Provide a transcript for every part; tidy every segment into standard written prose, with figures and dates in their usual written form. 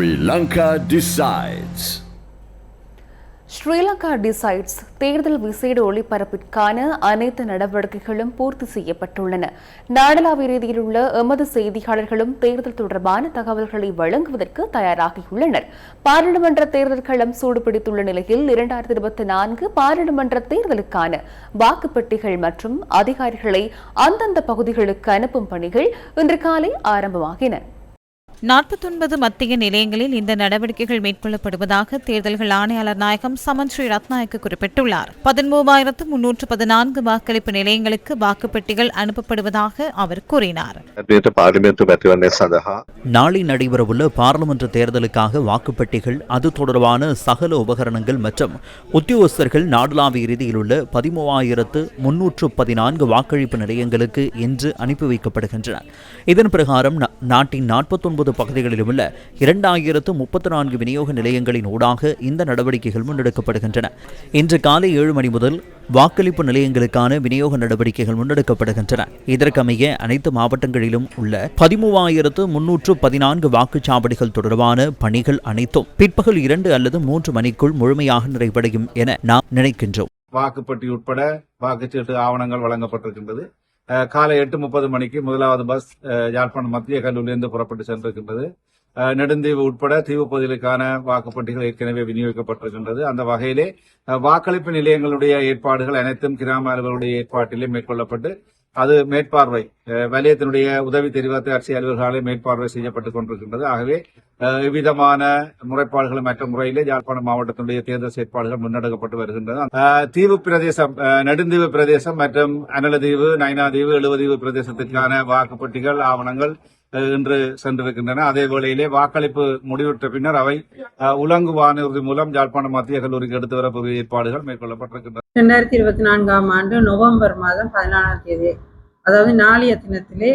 Sri Lanka decides. Sri Lanka decides தேர்தல் விசேட ஒளிபரப்பிற்கான அனைத்து நடவடிக்கைகளும் பூர்த்தி செய்யப்பட்டுள்ளன. நாடளாவிய ரீதியில் உள்ள எமது செய்தியாளர்களும் தேர்தல் தொடர்பான தகவல்களை வழங்குவதற்கு தயாராகியுள்ளனர். பாராளுமன்ற தேர்தல் களம் சூடுபிடித்துள்ள நிலையில் 2024 பாராளுமன்ற தேர்தலுக்கான வாக்குப்பெட்டிகள் மற்றும் அதிகாரிகளை அந்தந்த பகுதிகளுக்கு அனுப்பும் பணிகள் இன்று காலை ஆரம்பமாகின. 49 மத்திய நிலையங்களில் இந்த நடவடிக்கைகள் மேற்கொள்ளப்படுவதாக தேர்தல்கள் ஆணையாளர் நாயகம் சமன் ஸ்ரீ ரத்நாயக்க குறிப்பிட்டுள்ளார். 13,314 வாக்களிப்பு நிலையங்களுக்கு வாக்குப்பெட்டிகள் அனுப்பப்படுவதாக அவர் கூறினார். நாளை நடைபெறவுள்ள பாராளுமன்ற தேர்தலுக்காக வாக்குப்பெட்டிகள், அது தொடர்பான சகல உபகரணங்கள் மற்றும் உத்தியோகஸ்தர்கள் நாடளாவிய ரீதியில் உள்ள 13,314 வாக்களிப்பு நிலையங்களுக்கு இன்று அனுப்பி வைக்கப்படுகின்றனர். இதன் பிரகாரம் நாட்டின் 49 பகுதிகளில் உள்ள 2034 விநியோக நிலையங்களின் ஊடாக இந்த நடவடிக்கைகள் முன்னெடுக்கப்படுகின்றன. இன்று காலை 7 மணி முதல் வாக்களிப்பு நிலையங்களுக்கான விநியோக நடவடிக்கைகள் முன்னெடுக்கப்படுகின்றன. இதற்கமைய அனைத்து மாவட்டங்களிலும் உள்ள 13,314 வாக்குச்சாவடிகள் தொடர்பான பணிகள் அனைத்தும் பிற்பகல் 2 அல்லது 3 மணிக்குள் முழுமையாக நிறைவடையும் என நாம் நினைக்கின்றோம். வாக்குப்பட்டி உட்பட வாக்குச்சீட்டு ஆவணங்கள் வழங்கப்பட்டிருக்கின்றது. காலை 8:30 மணிக்கு முதலாவது பஸ் யாழ்ப்பாணம் மத்திய கல்லூரியிலிருந்து புறப்பட்டு சென்றிருக்கின்றது. நெடுந்தீவு உட்பட தீவு பகுதிகளுக்கான வாக்குப்பட்டிகள் ஏற்கனவே விநியோகிக்கப்பட்டிருக்கின்றது. அந்த வகையிலே வாக்களிப்பு நிலையங்களுடைய ஏற்பாடுகள் அனைத்தும் கிராம அலுவலருடைய ஏற்பாட்டிலே மேற்கொள்ளப்பட்டு அது மேற்பார்வை வலயத்தினுடைய உதவி தெரிவித்த அரசியல் அலுவலர்களாலே மேற்பார்வை செய்யப்பட்டுக் கொண்டிருக்கின்றது. ஆகவே எவ்விதமான முறைப்பாடுகளும் மற்ற முறையிலே யாழ்ப்பாணம் மாவட்டத்தினுடைய தேர்தல் செயற்பாடுகள் முன்னெடுக்கப்பட்டு வருகின்றன. தீவு பிரதேசம், நெடுந்தீவு பிரதேசம் மற்றும் அனலதீவு, நைனாதீவு, எழுவதீவு பிரதேசத்திற்கான வாக்குப்பட்டிகள் ஆவணங்கள் இன்று சென்றிருக்கின்றன. அதே வேளையிலே வாக்களிப்பு முடிவுற்ற பின்னர் அவை உலங்கு வானூர்தி மூலம் யாழ்ப்பாணம் மத்திய கல்லூரிக்கு எடுத்து வரக்கூடிய ஏற்பாடுகள் மேற்கொள்ளப்பட்டிருக்கின்றன. 2024 ஆண்டு நவம்பர் மாதம் 14ஆம் தேதி, அதாவது நாளைய தினத்திலே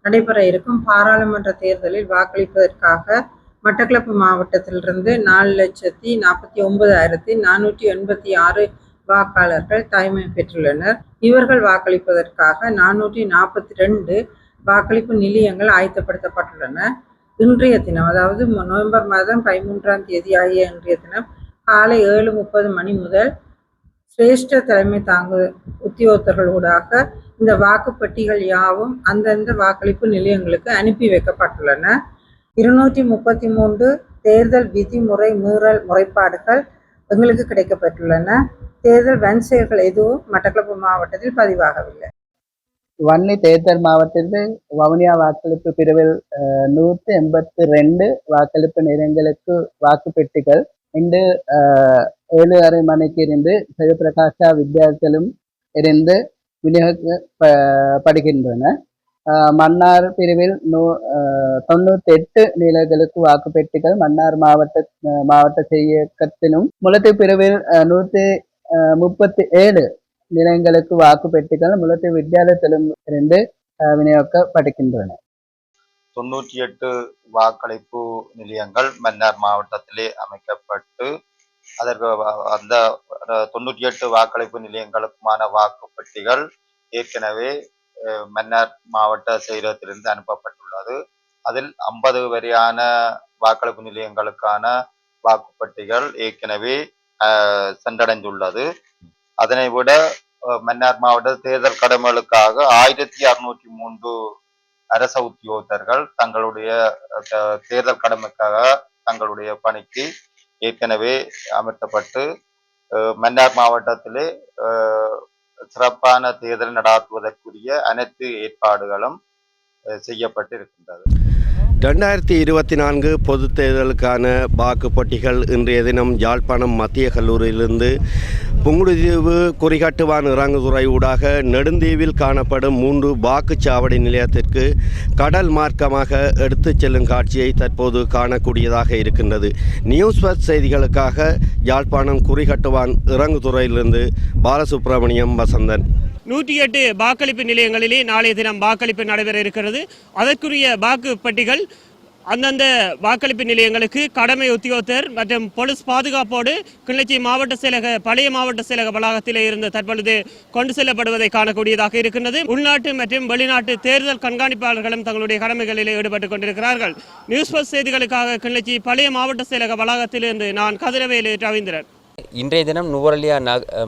நடைபெற இருக்கும் பாராளுமன்ற தேர்தலில் வாக்களிப்பதற்காக மட்டக்களப்பு மாவட்டத்திலிருந்து 4,49,486 வாக்காளர்கள் தாய்மை பெற்றுள்ளனர். இவர்கள் வாக்களிப்பதற்காக 442 வாக்களிப்பு நிலையங்கள் ஆயத்தப்படுத்தப்பட்டுள்ளன. இன்றைய தினம், அதாவது நவம்பர் மாதம் 13ஆம் தேதி ஆகிய இன்றைய தினம் காலை 7:30 மணி முதல் சிரேஷ்ட தலைமை தாங்கு உத்தியோகத்தர்களூடாக இந்த வாக்குப்பட்டிகள் யாவும் அந்தந்த வாக்களிப்பு நிலையங்களுக்கு அனுப்பி வைக்கப்பட்டுள்ளன. 233 தேர்தல் விதிமுறை மீறல் முறைப்பாடுகள் எங்களுக்கு கிடைக்கப்பட்டுள்ளன. தேர்தல் வன்செயல்கள் எதுவும் மட்டக்களப்பு மாவட்டத்தில் பதிவாகவில்லை. வன்னி தேர்தல் மாவட்டத்தில் வவுனியா வாக்களிப்பு பிரிவில் 182 வாக்களிப்பு நிலையங்களுக்கு வாக்குப்பெட்டிகள் இன்று 7:30 மணிக்கு இருந்து ஜெயபிரகாஷா வித்தியாலயத்திலும் இருந்து விநியோகிக்கப்படுகின்றன. மன்னார் பிரிவில் 98 நிலையங்களுக்கு வாக்குப்பெட்டிகள் மன்னார் மாவட்ட இயக்கத்திலும், முல்லைத்தீவு பிரிவில் 137 நிலையங்களுக்கு வாக்குப்பெட்டிகள் முல்லைத்தீவு வித்தியாலயத்திலும் இருந்து விநியோகிக்கப்படுகின்றன. 98 வாக்களிப்பு நிலையங்கள் மன்னார் மாவட்டத்திலே அமைக்கப்பட்டு அதற்கு அந்த 98 வாக்களிப்பு நிலையங்களுக்குமான வாக்குப்பெட்டிகள் ஏற்கனவே மன்னார் மாவட்ட செயலகத்திலிருந்து அனுப்பப்பட்டுள்ளது. அதில் 50 வரையான வாக்களிப்பு நிலையங்களுக்கான வாக்குப்பெட்டிகள் ஏற்கனவே சென்றடைந்துள்ளது. அதனை விட மன்னார் மாவட்ட தேர்தல் கடமைகளுக்காக 1603 அரச உத்தியோகத்தர்கள் தங்களுடைய தேர்தல் கடமைக்காக தங்களுடைய பணிக்கு ஏற்கனவே அமர்த்தப்பட்டு மன்னார் மாவட்டத்திலே சிறப்பான தேர்தல் நடாத்துவதற்குரிய அனைத்து ஏற்பாடுகளும் செய்யப்பட்டு இருக்கின்றது. 2024 பொது தேர்தலுக்கான வாக்குப்பட்டிகள் இன்றைய தினம் யாழ்ப்பாணம் மத்திய கல்லூரியிலிருந்து புங்குடுதீவு குறிகாட்டுவான் இறங்குதுறை ஊடாக நெடுந்தீவில் காணப்படும் 3 வாக்குச்சாவடி நிலையத்திற்கு கடல் மார்க்கமாக எடுத்துச் செல்லும் காட்சியை தற்போது காணக்கூடியதாக இருக்கின்றது. நியூஸ் ஃபர்ஸ்ட் செய்திகளுக்காக யாழ்ப்பாணம் குறிகாட்டுவான் இறங்குதுறையிலிருந்து பாலசுப்ரமணியம் வசந்தன். 108 வாக்களிப்பு நிலையங்களிலே நாளைய தினம் வாக்களிப்பு நடைபெற இருக்கிறது. அதற்குரிய வாக்குப்பட்டிகள் அந்தந்த வாக்களிப்பு நிலையங்களுக்கு கடமை உத்தியோகத்தர் மற்றும் போலீஸ் பாதுகாப்போடு கிளிநொச்சி மாவட்ட செயலக பழைய மாவட்ட செயலக வளாகத்திலே இருந்து தற்பொழுது கொண்டு செல்லப்படுவதை காணக்கூடியதாக இருக்கின்றது. உள்நாட்டு மற்றும் வெளிநாட்டு தேர்தல் கண்காணிப்பாளர்களும் தங்களுடைய கடமைகளில் ஈடுபட்டுக் கொண்டிருக்கிறார்கள். நியூஸ் பஸ் செய்திகளுக்காக கிளிநொச்சி பழைய மாவட்ட செயலக வளாகத்திலிருந்து நான் கதிரவேலு ரவீந்திரன். இன்றைய தினம் நுவரெலியா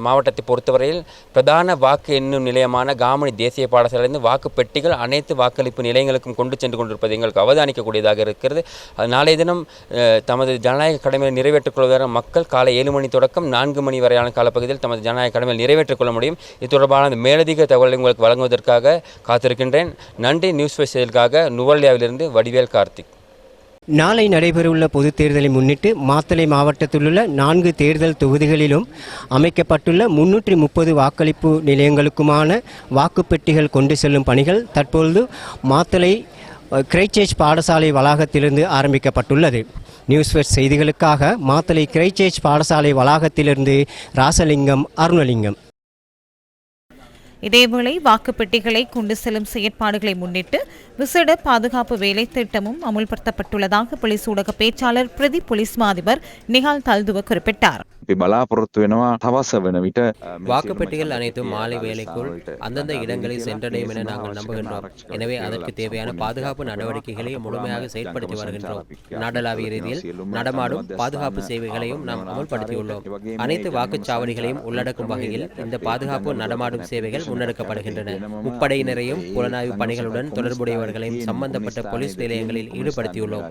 மாவட்டத்தை பொறுத்தவரையில் பிரதான வாக்கு எண்ணும் நிலையமான காமனி தேசிய பாடசாலையிலிருந்து வாக்கு பெட்டிகள் அனைத்து வாக்களிப்பு நிலையங்களுக்கும் கொண்டு சென்று கொண்டிருப்பது எங்களுக்கு அவதானிக்கக்கூடியதாக இருக்கிறது. நாளைய தினம் தமது ஜனநாயக கடமையை நிறைவேற்றிக் கொள்வதற்கு மக்கள் காலை 7 மணி தொடக்கம் 4 மணி வரையான காலப்பகுதியில் தமது ஜனநாயக கடமையை நிறைவேற்றிக் கொள்ள முடியும். இது தொடர்பான மேலதிக தகவல்களை உங்களுக்கு வழங்குவதற்காக காத்திருக்கின்றேன். நன்றி. நியூஸ் பஸ் செய்திகளுக்காக நுவரெலியாவிலிருந்து வடிவேல் கார்த்திக். நாளை நடைபெறவுள்ள பொதுத் தேர்தலை முன்னிட்டு மாத்தளை மாவட்டத்திலுள்ள 4 தேர்தல் தொகுதிகளிலும் அமைக்கப்பட்டுள்ள 330 வாக்களிப்பு நிலையங்களுக்குமான வாக்குப்பெட்டிகள் கொண்டு செல்லும் பணிகள் தற்பொழுது மாத்தளை கிரைச்சர்ச் பாடசாலை வளாகத்திலிருந்து ஆரம்பிக்கப்பட்டுள்ளது. நியூஸ் ஃபர்ஸ்ட் செய்திகளுக்காக மாத்தளை கிரைச்சர்ச் பாடசாலை வளாகத்திலிருந்து ராசலிங்கம் அருணலிங்கம். இதேவேளை வாக்குப்பெட்டிகளை கொண்டு செல்லும் செயற்பாடுகளை முன்னிட்டு விசேட பாதுகாப்பு வேலை திட்டமும் அமுல்படுத்தப்பட்டுள்ளதாக போலீஸ் ஊடக பேச்சாளர் பிரதி போலீஸ் மா அதிபர் நிஹால் தல்துவ குறிப்பிட்டார். வாக்குப்பெட்டிகள் அனைத்தும் மாலை வேளைக்குள் அந்தந்த இடங்களில் சென்றடையும் என நாங்கள் நம்புகின்றோம். எனவே அதற்கு தேவையான பாதுகாப்பு நடவடிக்கைகளை முழுமையாக செயல்படுத்தி வருகின்றோம். நாடளாவிய ரீதியில் நடமாடும் பாதுகாப்பு சேவைகளையும் நாம் அமுல்படுத்தியுள்ளோம். அனைத்து வாக்குச்சாவடிகளையும் உள்ளடக்கும் வகையில் இந்த பாதுகாப்பு நடமாடும் சேவைகள் முன்னெடுக்கப்படுகின்றன. முப்படையினரையும் புலனாய்வு பணிகளுடன் தொடர்புடையவர்களையும் சம்பந்தப்பட்ட போலீஸ் நிலையங்களில் ஈடுபடுத்தியுள்ளோம்.